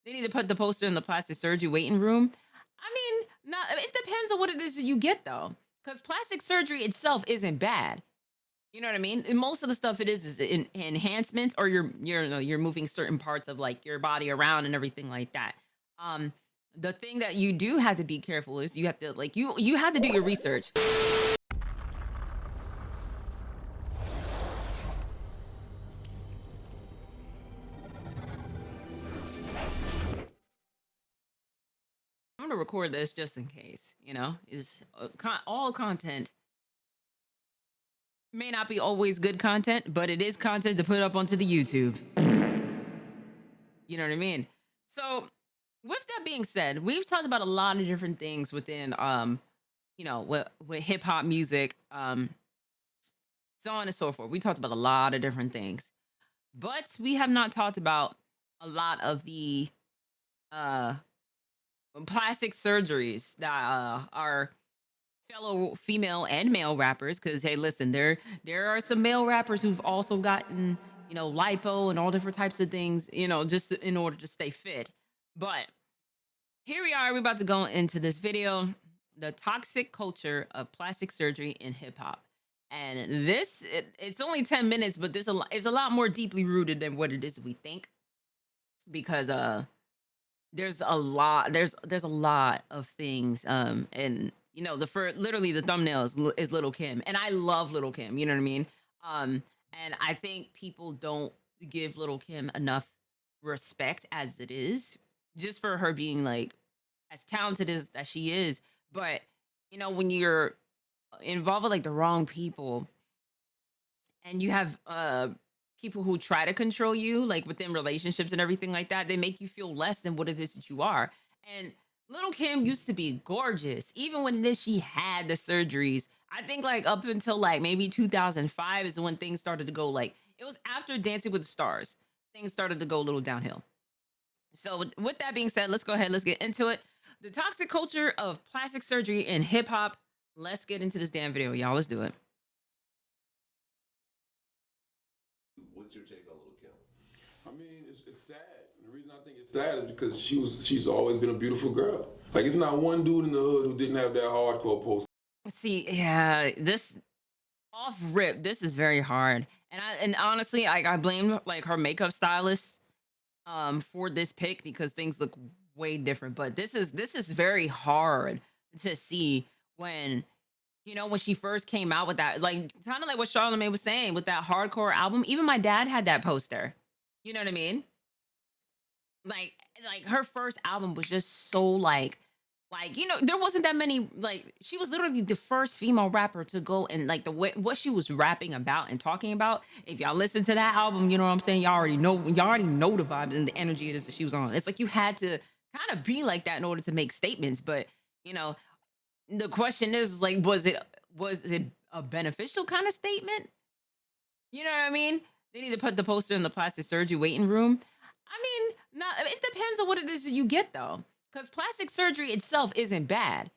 They need to put the poster in the plastic surgery waiting room. I mean, not it depends on what it is that you get though. Because plastic surgery itself isn't bad. You know what I mean? And most of the stuff it is enhancements, or you're moving certain parts of like your body around and everything like that. Um, the thing that you do have to be careful is you have to like you have to do your research. I'm gonna record this just in case. Is all content may not be always good content, but it is content to put up onto the YouTube. You know what I mean? So, with that being said, we've talked about a lot of different things within with hip hop music, so on and so forth. We talked about a lot of different things. But we have not talked about a lot of the uh plastic surgeries that are fellow female and male rappers, because hey listen, there are some male rappers who've also gotten lipo and all different types of things, just in order to stay fit. But here we are, we're about to go into this video: the toxic culture of plastic surgery in hip-hop. And it's only 10 minutes, but this is a lot more deeply rooted than what it is we think, because there's a lot of things, and the for literally the thumbnail is Little Kim, and I love Little Kim, you know what I mean. And I think people don't give Little Kim enough respect as it is, just for her being like as talented as she is. But when you're involved with like the wrong people, and you have people who try to control you, like within relationships and everything like that, they make you feel less than what it is that you are. And Little Kim used to be gorgeous even when she had the surgeries. I think like up until like maybe 2005 is when things started to go, like it was after Dancing with the Stars, things started to go a little downhill. So with that being said, let's go ahead, let's get into it: the toxic culture of plastic surgery in hip hop. Let's get into this damn video, y'all. Let's do it. What's your take on Little Kim? I mean, it's sad. The reason I think it's sad is because she's always been a beautiful girl. Like, it's not one dude in the hood who didn't have that hardcore post. See, yeah, this off rip, this is very hard. And honestly, I blame like her makeup stylist for this pick, because things look way different. But this is very hard to see when when she first came out with that, like kind of like what Charlamagne was saying with that hardcore album. Even my dad had that poster. You know what I mean? Like her first album was just so like there wasn't that many, like she was literally the first female rapper to go, and like the way what she was rapping about and talking about. If y'all listen to that album, you know what I'm saying, y'all already know the vibes and the energy it is that she was on. It's like you had to kind of be like that in order to make statements. But you know the question is like, was it a beneficial kind of statement? You know what I mean? They need to put the poster in the plastic surgery waiting room. I mean, not it depends on what it is that you get though. Because plastic surgery itself isn't bad.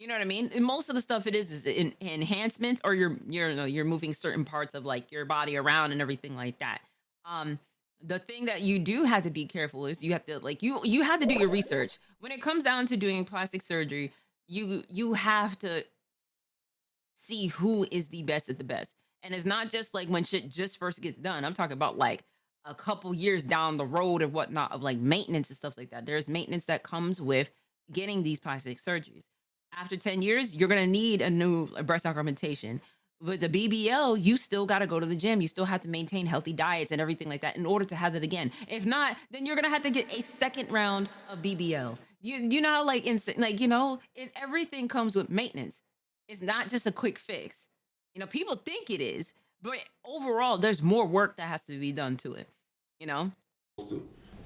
You know what I mean? And most of the stuff it is enhancements, or you're moving certain parts of like your body around and everything like that. Um, the thing that you do have to be careful is you have to like you have to do your research when it comes down to doing plastic surgery. You have to see who is the best at the best. And it's not just like when shit just first gets done. I'm talking about like a couple years down the road or whatnot, of like maintenance and stuff like that. There's maintenance that comes with getting these plastic surgeries. After 10 years, you're gonna need a new breast augmentation. With the BBL, you still gotta go to the gym. You still have to maintain healthy diets and everything like that in order to have it again. If not, then you're gonna have to get a second round of BBL. You know how like everything comes with maintenance. It's not just a quick fix. People think it is, but overall, there's more work that has to be done to it. You know?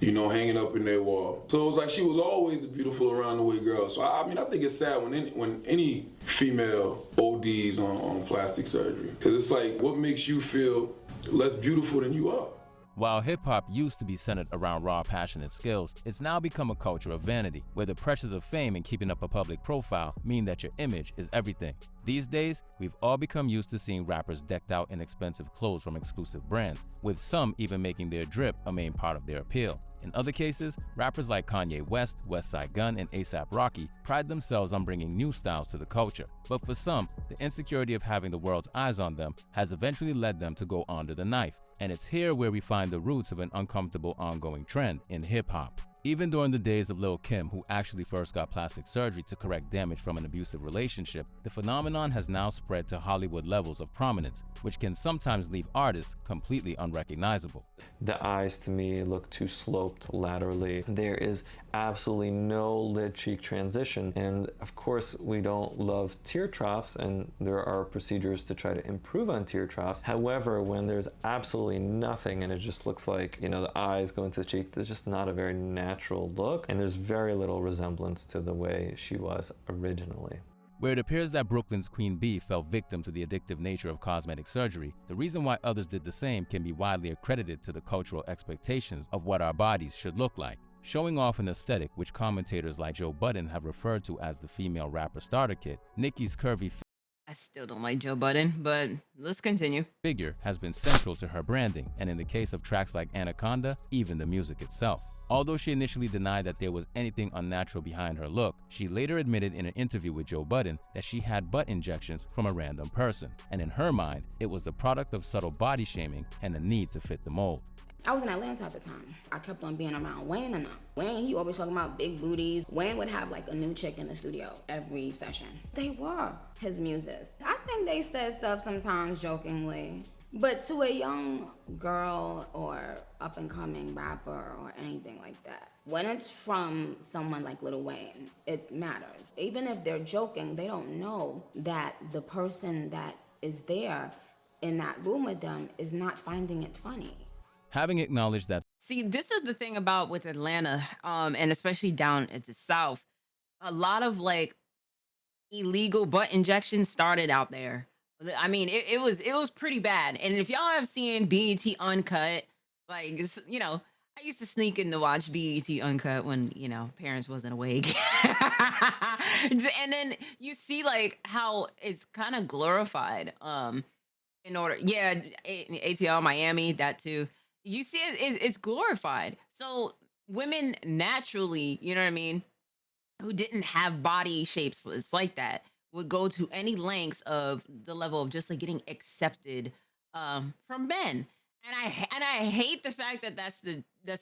Hanging up in their wall. So it was like she was always the beautiful around the way girl. So I mean, I think it's sad when any female ODs on plastic surgery, because it's like, what makes you feel less beautiful than you are? While hip-hop used to be centered around raw passion and skills, it's now become a culture of vanity, where the pressures of fame and keeping up a public profile mean that your image is everything. These days, we've all become used to seeing rappers decked out in expensive clothes from exclusive brands, with some even making their drip a main part of their appeal. In other cases, rappers like Kanye West, Westside Gunn, and A$AP Rocky pride themselves on bringing new styles to the culture. But for some, the insecurity of having the world's eyes on them has eventually led them to go under the knife. And it's here where we find the roots of an uncomfortable ongoing trend in hip-hop. Even during the days of Lil' Kim, who actually first got plastic surgery to correct damage from an abusive relationship, the phenomenon has now spread to Hollywood levels of prominence, which can sometimes leave artists completely unrecognizable. The eyes to me look too sloped laterally. There is absolutely no lid cheek transition. And of course, we don't love tear troughs, and there are procedures to try to improve on tear troughs. However, when there's absolutely nothing and it just looks like, the eyes go into the cheek, there's just not a very natural look. And there's very little resemblance to the way she was originally. Where it appears that Brooklyn's Queen Bee fell victim to the addictive nature of cosmetic surgery, the reason why others did the same can be widely accredited to the cultural expectations of what our bodies should look like. Showing off an aesthetic which commentators like Joe Budden have referred to as the female rapper starter kit, Nicki's curvy I still don't like Joe Budden, but let's continue. figure has been central to her branding, and in the case of tracks like Anaconda, even the music itself. Although she initially denied that there was anything unnatural behind her look, she later admitted in an interview with Joe Budden that she had butt injections from a random person, and in her mind, it was the product of subtle body shaming and a need to fit the mold. I was in Atlanta at the time. I kept on being around Wayne and them. Wayne, he always talking about big booties. Wayne would have like a new chick in the studio every session. They were his muses. I think they said stuff sometimes jokingly. But to a young girl or up-and-coming rapper or anything like that, when it's from someone like Lil Wayne, it matters. Even if they're joking, they don't know that the person that is there in that room with them is not finding it funny. Having acknowledged that See, this is the thing about with Atlanta, and especially down at the South, a lot of like illegal butt injections started out there. I mean, it was pretty bad. And if y'all have seen BET Uncut, like I used to sneak in to watch BET Uncut when parents wasn't awake, and then you see like how it's kind of glorified. In order, yeah, ATL Miami, that too. You see it's glorified. So women naturally, you know what I mean, who didn't have body shapes like that would go to any lengths of the level of just like getting accepted from men. And I hate the fact that that's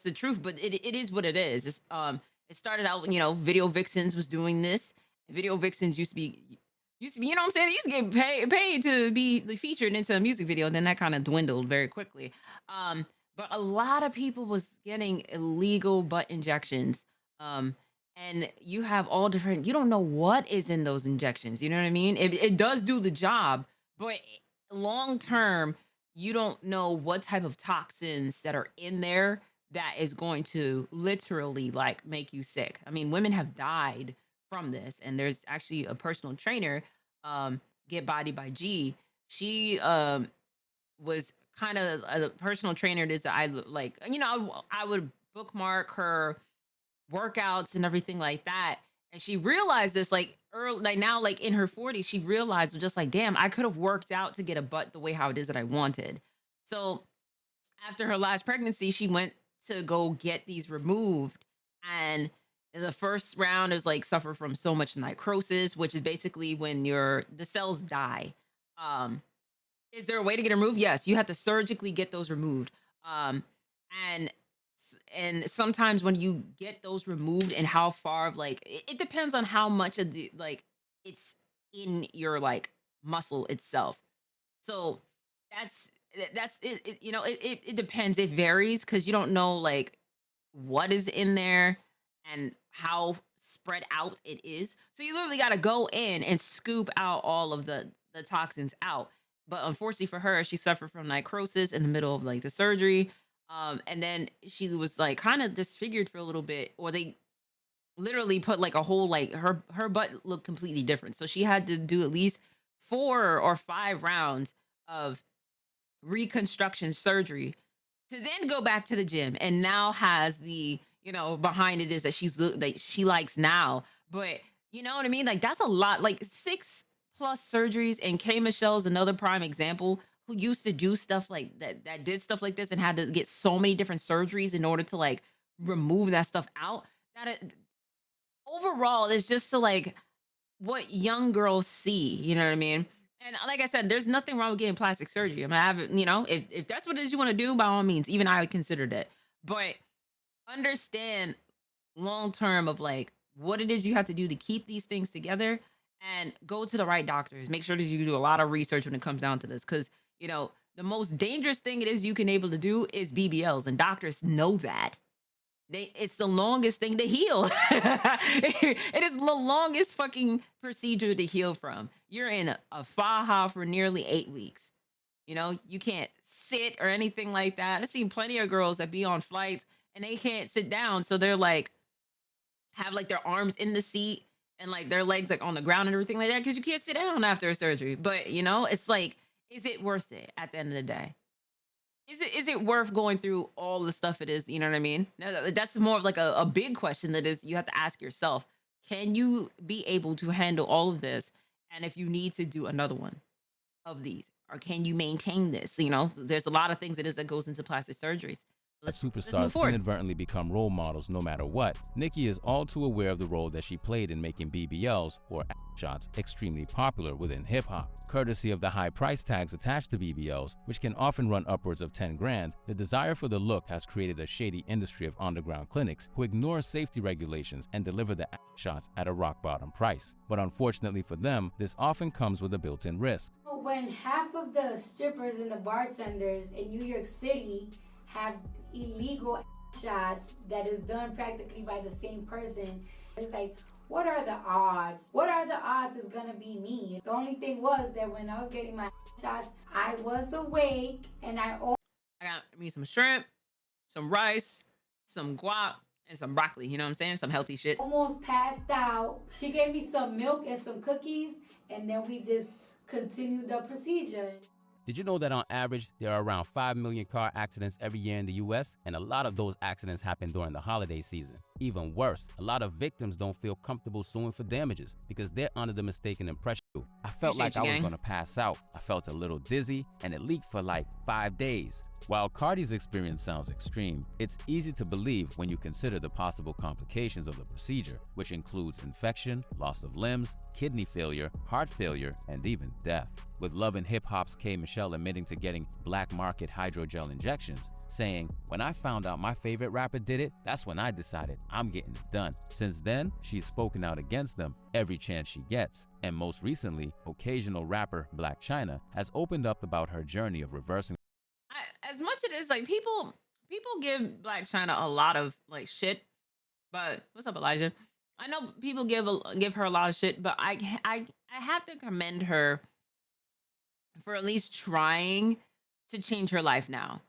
the truth, but it is what it is. It started out, Video Vixens was doing this. Video Vixens used to be, you know what I'm saying? They used to get paid to be featured into a music video, and then that kind of dwindled very quickly. But a lot of people was getting illegal butt injections. And you have all different, you don't know what is in those injections. You know what I mean? It does do the job, but long term, you don't know what type of toxins that are in there that is going to literally like make you sick. I mean, women have died from this. And there's actually a personal trainer, Get Body by G. She was kind of a personal trainer that I like, I would bookmark her workouts and everything like that. And she realized this like early, like now, like in her 40s, she realized just like, damn, I could have worked out to get a butt the way how it is that I wanted. So after her last pregnancy, she went to go get these removed. And in the first round is like suffer from so much necrosis, which is basically when the cells die. Is there a way to get removed? Yes, you have to surgically get those removed. And sometimes when you get those removed and how far of like it depends on how much of the like it's in your like muscle itself. So that's it, it depends. It varies because you don't know like what is in there and how spread out it is. So you literally got to go in and scoop out all of the toxins out. But unfortunately for her, she suffered from necrosis in the middle of like the surgery. And then she was like kind of disfigured for a little bit, or they literally put like a whole, like her butt looked completely different. So she had to do at least 4 or 5 rounds of reconstruction surgery to then go back to the gym, and now has the, behind it is that she likes now. But you know what I mean? Like that's a lot, like 6+ surgeries. And K Michelle's another prime example, who used to do stuff like that did stuff like this and had to get so many different surgeries in order to like remove that stuff out. That overall is just to like what young girls see, you know what I mean? And like I said, there's nothing wrong with getting plastic surgery. I mean, I haven't, if that's what it is you want to do, by all means, even I would consider that. But understand long term of like what it is you have to do to keep these things together and go to the right doctors. Make sure that you do a lot of research when it comes down to this. Cause the most dangerous thing it is you can able to do is BBLs. And doctors know that. It's the longest thing to heal. It is the longest fucking procedure to heal from. You're in a faja for nearly 8 weeks. You can't sit or anything like that. I've seen plenty of girls that be on flights and they can't sit down. So they're like, have like their arms in the seat and like their legs like on the ground and everything like that because you can't sit down after a surgery. But it's like, is it worth it at the end of the day? Is it worth going through all the stuff it is? You know what I mean? That's more of like a big question that is you have to ask yourself. Can you be able to handle all of this? And if you need to do another one of these, or can you maintain this? There's a lot of things that goes into plastic surgeries. As Let's move superstars forward. inadvertently become role models no matter what, Nikki is all too aware of the role that she played in making BBLs, or shots, extremely popular within hip-hop. Courtesy of the high price tags attached to BBLs, which can often run upwards of 10 grand, the desire for the look has created a shady industry of underground clinics who ignore safety regulations and deliver the shots at a rock-bottom price. But unfortunately for them, this often comes with a built-in risk. When half of the strippers and the bartenders in New York City have illegal shots that is done practically by the same person, it's like, what are the odds? What are the odds it's gonna be me? The only thing was that when I was getting my shots, I was awake and I got me some shrimp, some rice, some guac, and some broccoli. You know what I'm saying? Some healthy shit. almost passed out. She gave me some milk and some cookies, and then we just continued the procedure. Did you know that on average, there are around 5 million car accidents every year in the US? And a lot of those accidents happen during the holiday season. Even worse, a lot of victims don't feel comfortable suing for damages because they're under the mistaken impression. I felt like I was gonna pass out. I felt a little dizzy and it leaked for like 5 days. While Cardi's experience sounds extreme, it's easy to believe when you consider the possible complications of the procedure, which includes infection, loss of limbs, kidney failure, heart failure, and even death. With Love and Hip Hop's K. Michelle admitting to getting black market hydrogel injections, saying, "When I found out my favorite rapper did it, that's when I decided I'm getting it done." Since then, she's spoken out against them every chance she gets. And most recently, occasional rapper Black China has opened up about her journey of reversing. As much as it is like people give Black China a lot of like shit, but what's up, Elijah? I know people give her a lot of shit, but I have to commend her for at least trying to change her life now.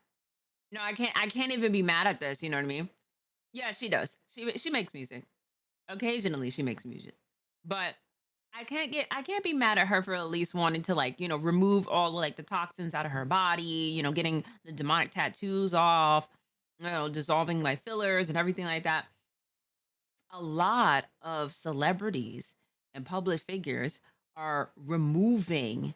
I can't even be mad at this. You know what I mean? Yeah, she does. She makes music. Occasionally, she makes music, but I can't be mad at her for at least wanting to like remove all like the toxins out of her body. Getting the demonic tattoos off. Dissolving like fillers and everything like that. A lot of celebrities and public figures are removing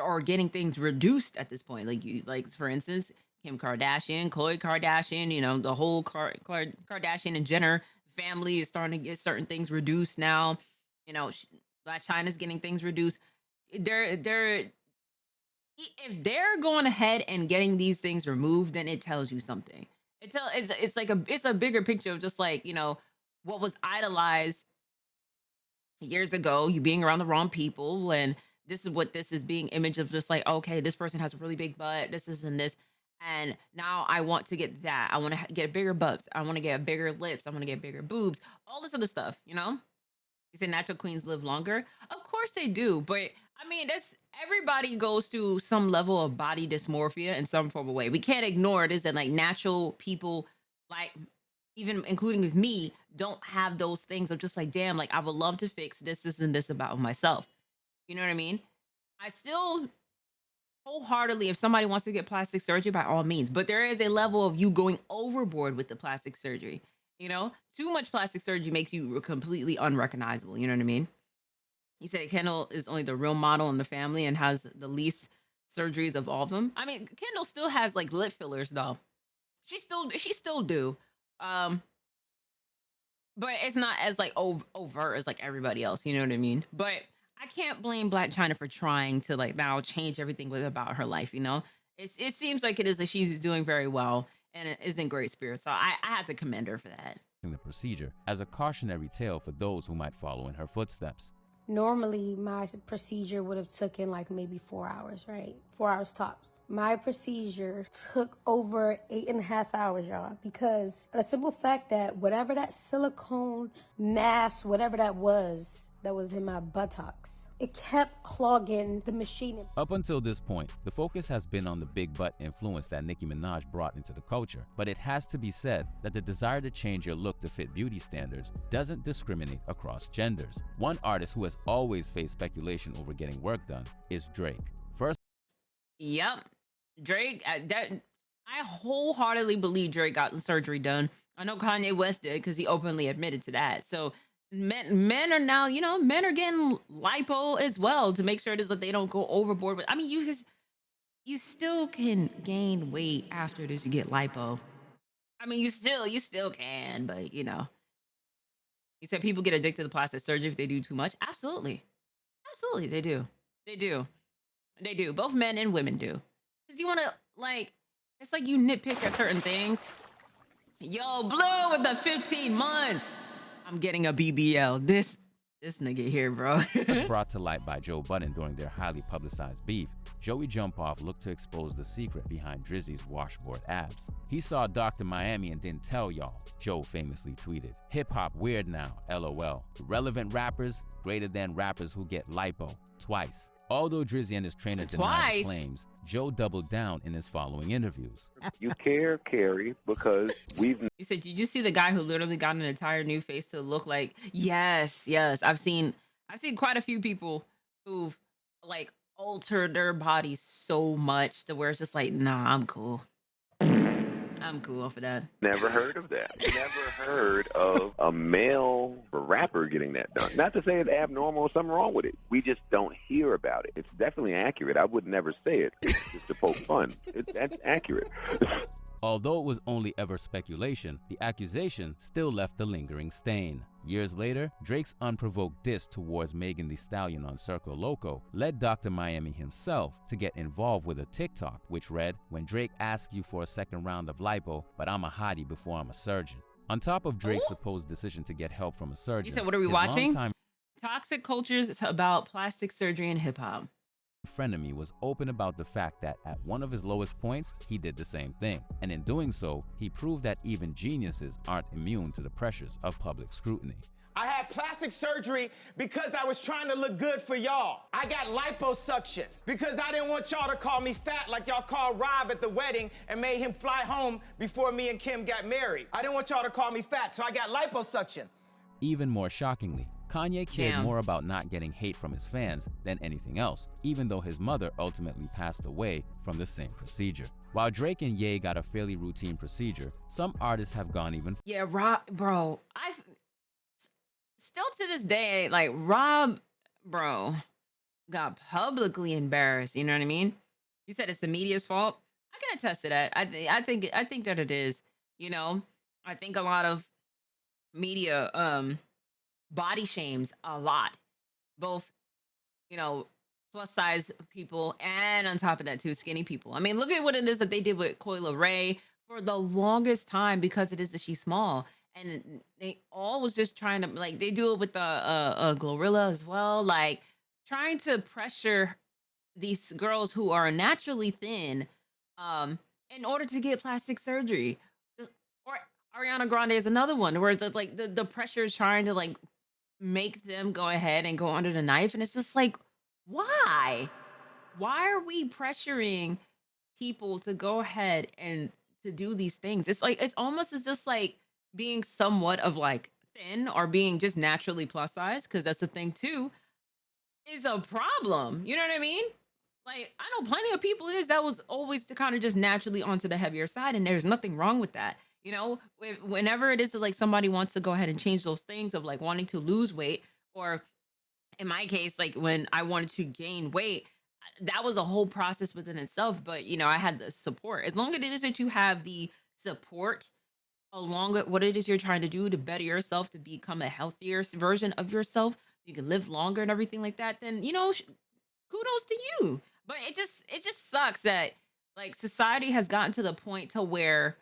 or getting things reduced at this point. Like for instance, Kim Kardashian, Khloe Kardashian, the whole Kardashian and Jenner family is starting to get certain things reduced now. Black China's getting things reduced. They're if they're going ahead and getting these things removed, then it tells you something. It's a bigger picture of just like, what was idolized years ago, you being around the wrong people, and this is what this is being image of just like, okay, this person has a really big butt, this is and this. And now I want to get that. I want to get bigger butts. I want to get bigger lips. I want to get bigger boobs. All this other stuff, You say natural queens live longer. Of course they do. But I mean, everybody goes through some level of body dysmorphia in some form of way. We can't ignore it. Is that like natural people, like even including with me, don't have those things of just like, damn, like I would love to fix this, and this about myself. You know what I mean? I still wholeheartedly, if somebody wants to get plastic surgery, by all means, but there is a level of you going overboard with the plastic surgery. Too much plastic surgery makes you completely unrecognizable. You know what I mean? He said Kendall is only the real model in the family and has the least surgeries of all of them. I mean, Kendall still has like lip fillers though. she still do. Um, but it's not as like overt as like everybody else. You know what I mean? But I can't blame Black China for trying to like now change everything with about her life. You know, it seems like it is that she's doing very well and it is in great spirits. So I have to commend her for that. The procedure as a cautionary tale for those who might follow in her footsteps. Normally, my procedure would have taken like maybe 4 hours, right? 4 hours tops. My procedure took over 8.5 hours, y'all, because of the simple fact that whatever that silicone mass, whatever that was in my buttocks, it kept clogging the machine. Up until this point, the focus has been on the big butt influence that Nicki Minaj brought into the culture, but it has to be said that the desire to change your look to fit beauty standards doesn't discriminate across genders. One artist who has always faced speculation over getting work done is Drake. First, Yep, Drake. I wholeheartedly believe Drake got the surgery done. I know Kanye West did because he openly admitted to that. So men are now, men are getting lipo as well to make sure it is that they don't go overboard. But I mean, you still can gain weight after this. You get lipo. I mean, you still can, but you said people get addicted to plastic surgery if they do too much. Absolutely, they do. They do. Both men and women do. Because you want to it's like you nitpick at certain things. Yo, Blue with the 15 months. I'm getting a BBL. This nigga here, bro. was brought to light by Joe Budden during their highly publicized beef, Joey Jumpoff looked to expose the secret behind Drizzy's washboard abs. He saw Dr. Miami and didn't tell y'all, Joe famously tweeted. Hip hop weird now, LOL. Relevant rappers, greater than rappers who get lipo, twice. Although Drizzy and his trainer denied the claims, Joe doubled down in his following interviews. You care, Carrie, because we've... You said, did you see the guy who literally got an entire new face to look like? Yes. I've seen quite a few people who've altered their bodies so much to where it's just like, nah, I'm cool. I'm cool for that. Never heard of that. Never heard of a male rapper getting that done. Not to say it's abnormal or something wrong with it. We just don't hear about it. It's definitely accurate. I would never say it just to poke fun. That's accurate. Although it was only ever speculation, the accusation still left a lingering stain. Years later, Drake's unprovoked diss towards Megan Thee Stallion on Circo Loco led Dr. Miami himself to get involved with a TikTok, which read, "When Drake asks you for a second round of lipo, but I'm a hottie before I'm a surgeon." On top of Drake's supposed decision to get help from a surgeon, you said, what are we watching? Toxic Cultures about plastic surgery and hip hop. Frenemy was open about the fact that at one of his lowest points, he did the same thing. And in doing so, he proved that even geniuses aren't immune to the pressures of public scrutiny. I had plastic surgery because I was trying to look good for y'all. I got liposuction because I didn't want y'all to call me fat like y'all called Rob at the wedding and made him fly home before me and Kim got married. I didn't want y'all to call me fat, so I got liposuction. Even more shockingly, Kanye cared more about not getting hate from his fans than anything else, even though his mother ultimately passed away from the same procedure. While Drake and Ye got a fairly routine procedure, some artists have gone even Rob, bro, I've still to this day, Rob, bro, got publicly embarrassed. You know what I mean? You said it's the media's fault. I can attest to that. I think that it is. I think a lot of media body shames a lot, both plus size people and on top of that too skinny people. I mean, look at what it is that they did with Coyle Ray for the longest time because it is that she's small, and they all was just trying to they do it with the Glorilla as well, trying to pressure these girls who are naturally thin in order to get plastic surgery. Or Ariana Grande is another one where the pressure is trying to make them go ahead and go under the knife, and it's just why are we pressuring people to go ahead and to do these things? It's it's almost as just being somewhat of thin or being just naturally plus size, because that's the thing too, is a problem. You know what I mean? I know plenty of people that was always to kind of just naturally onto the heavier side, and there's nothing wrong with that. Whenever it is that somebody wants to go ahead and change those things of wanting to lose weight, or in my case, when I wanted to gain weight, that was a whole process within itself. But I had the support. As long as it is that you have the support along with what it is you're trying to do to better yourself, to become a healthier version of yourself, you can live longer and everything like that, then kudos to you. But it just sucks that like society has gotten to the point to where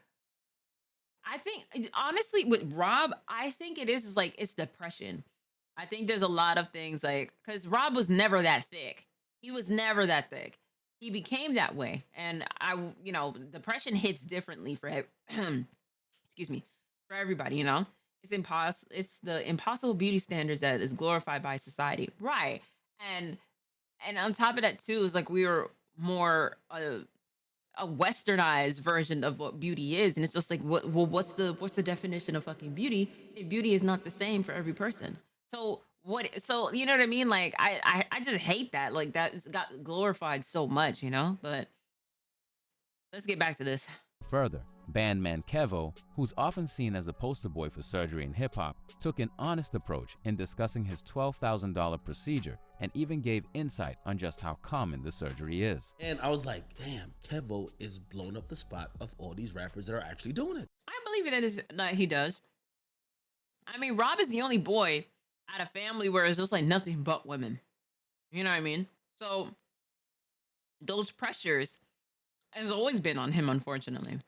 I think honestly with Rob, I think is like it's depression. I think there's a lot of things like because Rob was never that thick. He was never that thick. He became that way, and depression hits differently for excuse me, for everybody. It's impossible. It's the impossible beauty standards that is glorified by society, right? And on top of that too is like we were more a westernized version of what beauty is, and it's just like what's the definition of fucking beauty? And beauty is not the same for every person. So so you know what I mean? Like I just hate that. Like that it's got glorified so much, but let's get back to this. Further, bandman Kevo, who's often seen as a poster boy for surgery in hip-hop, took an honest approach in discussing his $12,000 procedure and even gave insight on just how common the surgery is. And I was like, damn, Kevo is blowing up the spot of all these rappers that are actually doing it. I believe that he does. I mean, Rob is the only boy out of family where it's just like nothing but women. You know what I mean? So those pressures has always been on him, unfortunately,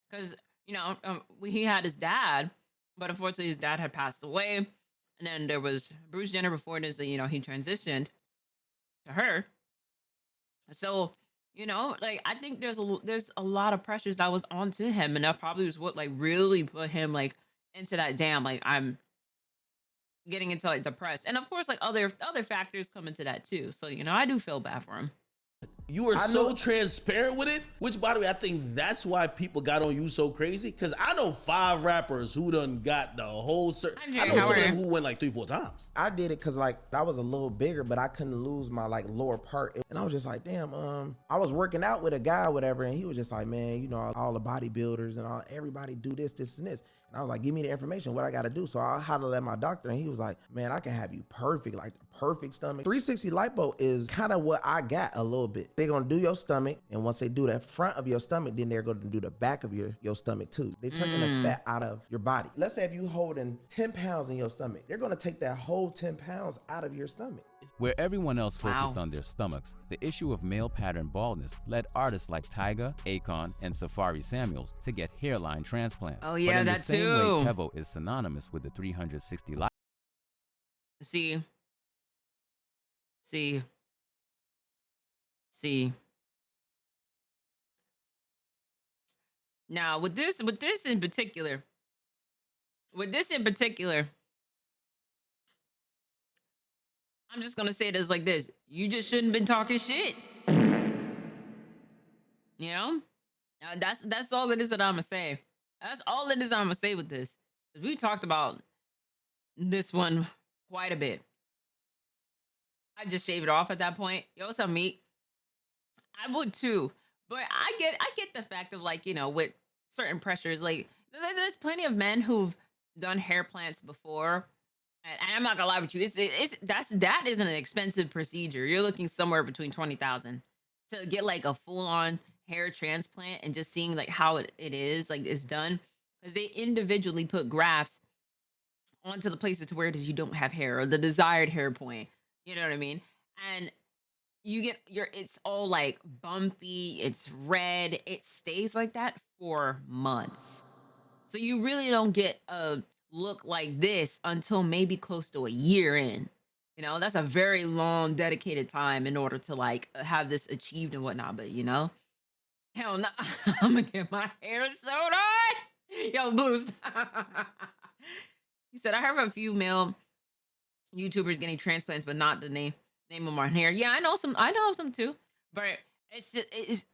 because he had his dad, but unfortunately his dad had passed away, and then there was Bruce Jenner before this. He transitioned to her, so like I think there's a lot of pressures that was onto him, and that probably was what like really put him like into that damn like I'm getting into like depressed, and of course like other factors come into that too. So I do feel bad for him. You were so transparent with it, which, by the way, I think that's why people got on you so crazy. Because I know 5 rappers who done got the whole... I know some of them who went like 3-4 times. I did it because like I was a little bigger, but I couldn't lose my like lower part. And I was just like, damn, I was working out with a guy or whatever, and he was just like, man, all the bodybuilders and everybody do this and this. And I was like, give me the information, what I got to do. So I hollered at my doctor, and he was like, man, I can have you perfect, like the perfect stomach. 360 lipo is kind of what I got a little bit. They're going to do your stomach, and once they do the front of your stomach, then they're going to do the back of your stomach too. They're taking the fat out of your body. Let's say if you holding 10 pounds in your stomach, they're going to take that whole 10 pounds out of your stomach. Where everyone else focused on their stomachs, the issue of male pattern baldness led artists like Tyga, Akon, and Safari Samuels to get hairline transplants. Oh yeah, but in that the same too. way Kevo is synonymous with the 360 life. See. Now with this in particular, I'm just gonna say this like this: you just shouldn't been talking shit. Now, that's all it is that I'm gonna say. That's all it is I'm gonna say with this. 'Cause we talked about this one quite a bit. I just shave it off at that point. Yo, some meat. I would too, but I get the fact of like with certain pressures. Like there's plenty of men who've done hair plants before. And I'm not gonna lie with you, that isn't an expensive procedure. You're looking somewhere between 20,000 to get like a full on hair transplant, and just seeing like how it is like it's done, because they individually put grafts onto the places to where it is you don't have hair or the desired hair point. You know what I mean? And you get it's all like bumpy, it's red, it stays like that for months. So you really don't get a look like this until maybe close to a year in. That's a very long, dedicated time in order to like have this achieved and whatnot. But hell no, I'm gonna get my hair sewed on. Yo, Boost. He said, I have a few male YouTubers getting transplants, but not the name of my hair. Yeah, I know some too. But it's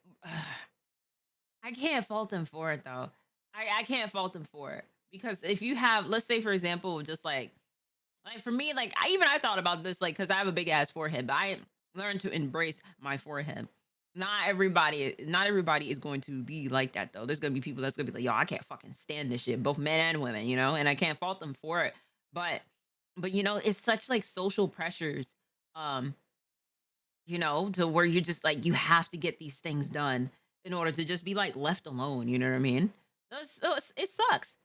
I can't fault them for it though. I can't fault them for it. Because if you have, let's say, for example, just like for me, like I thought about this, like, because I have a big ass forehead, but I learned to embrace my forehead. Not everybody is going to be like that though. There's gonna be people that's gonna be like, yo, I can't fucking stand this shit, both men and women, and I can't fault them for it. But it's such like social pressures, to where you're just like you have to get these things done in order to just be like left alone. You know what I mean? It sucks.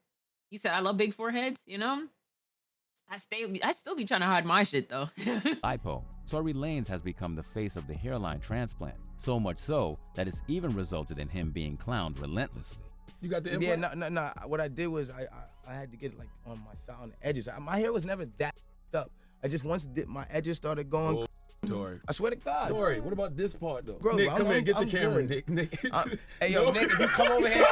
He said, I love big foreheads, you know? I still be trying to hide my shit though. Lipo. Tory Lanez has become the face of the hairline transplant, so much so that it's even resulted in him being clowned relentlessly. You got the Yeah, implant? no. What I did was I had to get it like on my side, on the edges. My hair was never that up. I just once my edges started going. Tory. I swear to God. Tory, what about this part though? Bro, Nick, come here, get the I'm camera, good. Nick. Hey, yo, Nick, if you come over here,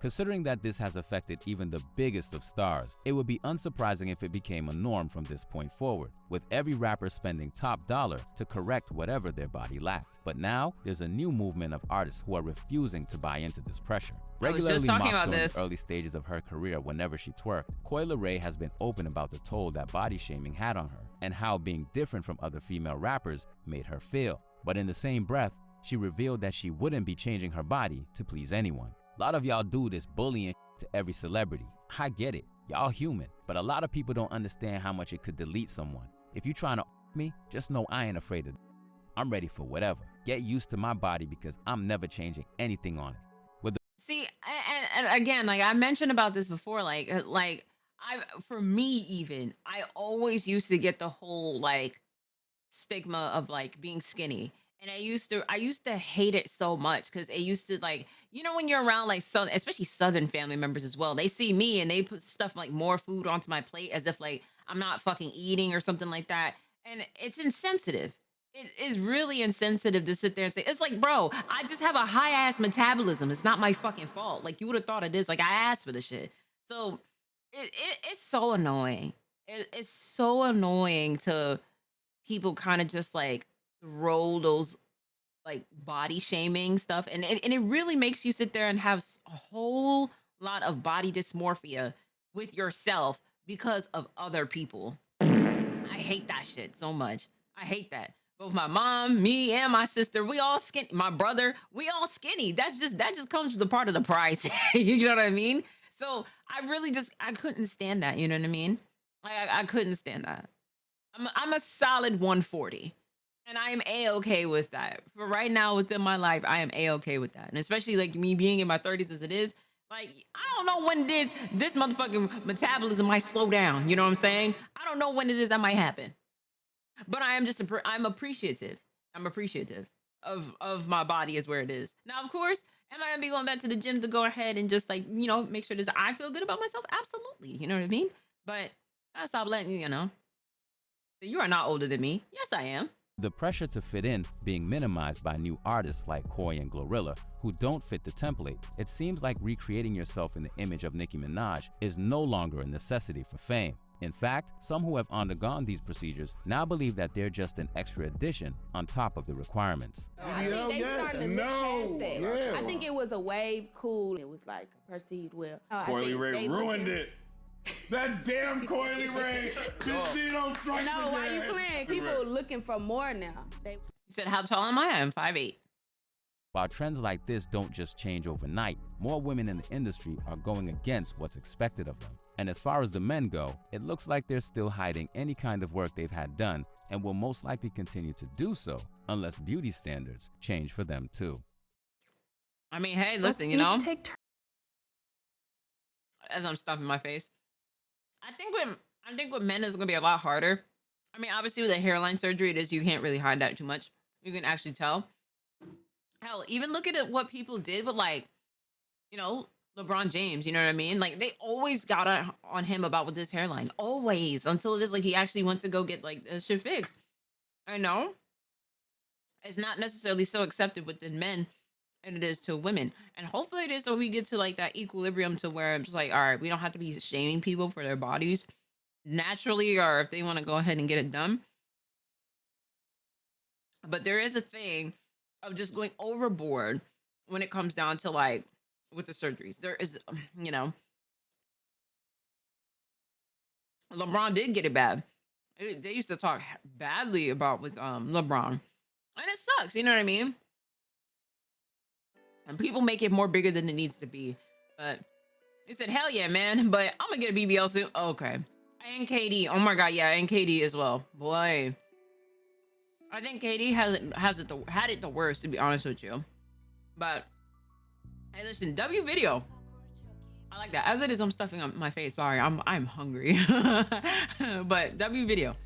Considering that this has affected even the biggest of stars, it would be unsurprising if it became a norm from this point forward, with every rapper spending top dollar to correct whatever their body lacked. But now, there's a new movement of artists who are refusing to buy into this pressure. Regularly mocked during the early stages of her career whenever she twerked, Coi Leray has been open about the toll that body shaming had on her, and how being different from other female rappers made her feel. But in the same breath, she revealed that she wouldn't be changing her body to please anyone. A lot of y'all do this bullying to every celebrity. I get it, y'all human, but a lot of people don't understand how much it could delete someone. If you trying to me, just know I ain't afraid of. I'm ready for whatever. Get used to my body because I'm never changing anything on it. See, and again, like I mentioned about this before, for me even, I always used to get the whole like stigma of like being skinny. And I used to hate it so much because it used to like, you know, when you're around like southern, especially southern family members as well, they see me and they put stuff like more food onto my plate as if like I'm not fucking eating or something like that. And it's insensitive. It is really insensitive to sit there and say, it's like, bro, I just have a high ass metabolism. It's not my fucking fault. Like you would have thought it is. Like I asked for the shit. So it's so annoying. It's so annoying to people kind of just like throw those like body shaming stuff. And it really makes you sit there and have a whole lot of body dysmorphia with yourself because of other people. I hate that shit so much. I hate that. Both my mom, me, and my sister, we all skinny. My brother, we all skinny. That just comes with a part of the price. You know what I mean? So I couldn't stand that. You know what I mean? Like I couldn't stand that. I'm a solid 140, and I am a-okay with that. For right now within my life, I am a-okay with that, and especially like me being in my 30s as it is. Like I don't know when it is this motherfucking metabolism might slow down. You know what I'm saying? I don't know when it is that might happen. But I'm appreciative. I'm appreciative of my body is where it is. Now, of course, am I gonna be going back to the gym to go ahead and just like, you know, make sure I feel good about myself? Absolutely. You know what I mean? But I stop letting you know. You are not older than me. Yes, I am. The pressure to fit in being minimized by new artists like Coi and Glorilla who don't fit the template. It seems like recreating yourself in the image of Nicki Minaj is no longer a necessity for fame. In fact, some who have undergone these procedures now believe that they're just an extra addition on top of the requirements. I think they started to look past that. Yeah. I think it was a wave cool. It was like perceived well. Coi Leray ruined it. That damn Coi Leray. Casino strikes No, why you playing? People are looking for more now. You said, how tall am I? I'm 5'8". While trends like this don't just change overnight, more women in the industry are going against what's expected of them. And as far as the men go, it looks like they're still hiding any kind of work they've had done and will most likely continue to do so unless beauty standards change for them too. I mean, hey, listen, you know, as I'm stuffing my face, I think with men is gonna be a lot harder. I mean, obviously with the hairline surgery, you can't really hide that too much. You can actually tell. Hell, even look at what people did with like, you know, LeBron James, you know what I mean? Like they always got on him about with this hairline, always, until it is like he actually went to go get like this shit fixed. I know it's not necessarily so accepted within men and it is to women, and hopefully it is so we get to like that equilibrium to where it's like, all right, we don't have to be shaming people for their bodies naturally, or if they want to go ahead and get it done. But there is a thing of just going overboard when it comes down to like with the surgeries. There is, you know, LeBron did get it bad. They used to talk badly about with LeBron, and it sucks. You know what I mean? And people make it more bigger than it needs to be. But he said, "Hell yeah, man!" But I'm gonna get a BBL soon. Okay, and KD. Oh my god, yeah, and KD as well. Boy, I think KD had it the worst, to be honest with you. But Hey, listen, W video. I like that. As it is, I'm stuffing up my face. Sorry, I'm hungry. But W video.